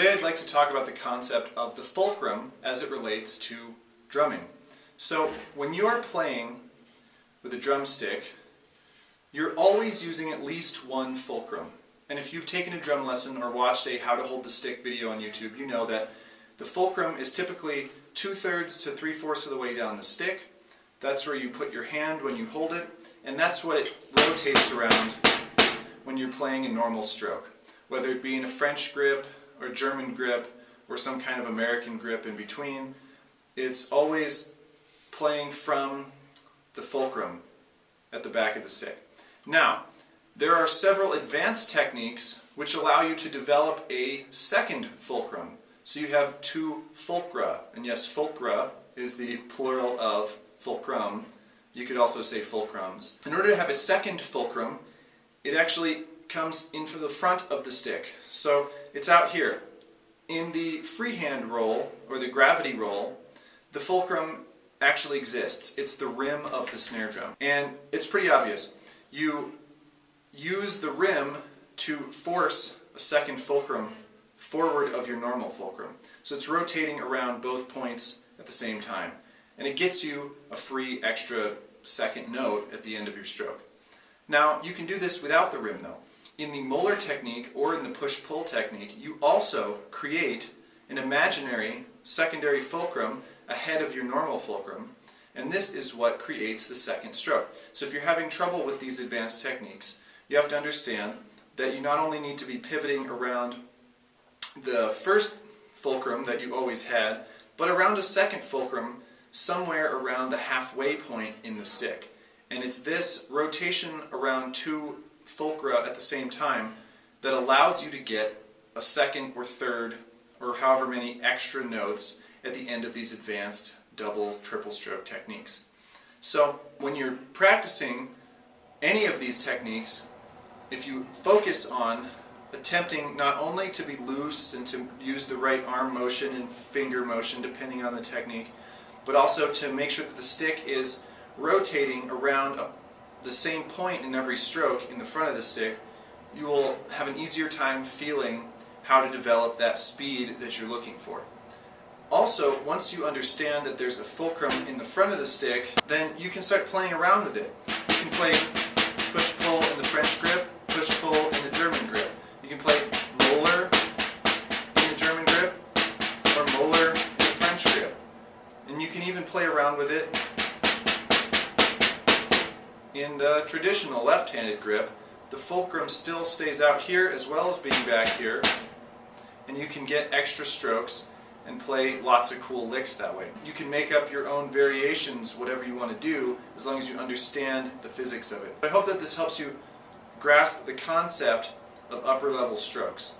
Today I'd like to talk about the concept of the fulcrum as it relates to drumming. So when you are playing with a drumstick, you're always using at least one fulcrum. And if you've taken a drum lesson or watched a how to hold the stick video on YouTube, you know that the fulcrum is typically 2/3 to 3/4 of the way down the stick. That's where you put your hand when you hold it, and that's what it rotates around when you're playing a normal stroke. Whether it be in a French grip, or German grip, or some kind of American grip in between, it's always playing from the fulcrum at the back of the stick. Now, there are several advanced techniques which allow you to develop a second fulcrum. So you have two fulcra, and yes, fulcra is the plural of fulcrum. You could also say fulcrums. In order to have a second fulcrum, it actually comes in for the front of the stick. So it's out here. In the freehand roll, or the gravity roll, the fulcrum actually exists. It's the rim of the snare drum. And it's pretty obvious. You use the rim to force a second fulcrum forward of your normal fulcrum. So it's rotating around both points at the same time. And it gets you a free extra second note at the end of your stroke. Now, you can do this without the rim though. In the moeller technique or in the push-pull technique, you also create an imaginary secondary fulcrum ahead of your normal fulcrum, and this is what creates the second stroke. So if you're having trouble with these advanced techniques, you have to understand that you not only need to be pivoting around the first fulcrum that you always had, but around a second fulcrum somewhere around the halfway point in the stick. And it's this rotation around two fulcra at the same time that allows you to get a second or third or however many extra notes at the end of these advanced double, triple stroke techniques. So when you're practicing any of these techniques, if you focus on attempting not only to be loose and to use the right arm motion and finger motion depending on the technique, but also to make sure that the stick is rotating around the same point in every stroke in the front of the stick, you will have an easier time feeling how to develop that speed that you're looking for. Also, once you understand that there's a fulcrum in the front of the stick, then you can start playing around with it. You can play push-pull in the French grip, push-pull in the German grip. You can play moeller in the German grip, or moeller in the French grip. And you can even play around with it in the traditional left-handed grip. The fulcrum still stays out here as well as being back here, and you can get extra strokes and play lots of cool licks that way. You can make up your own variations, whatever you want to do, as long as you understand the physics of it. I hope that this helps you grasp the concept of upper level strokes.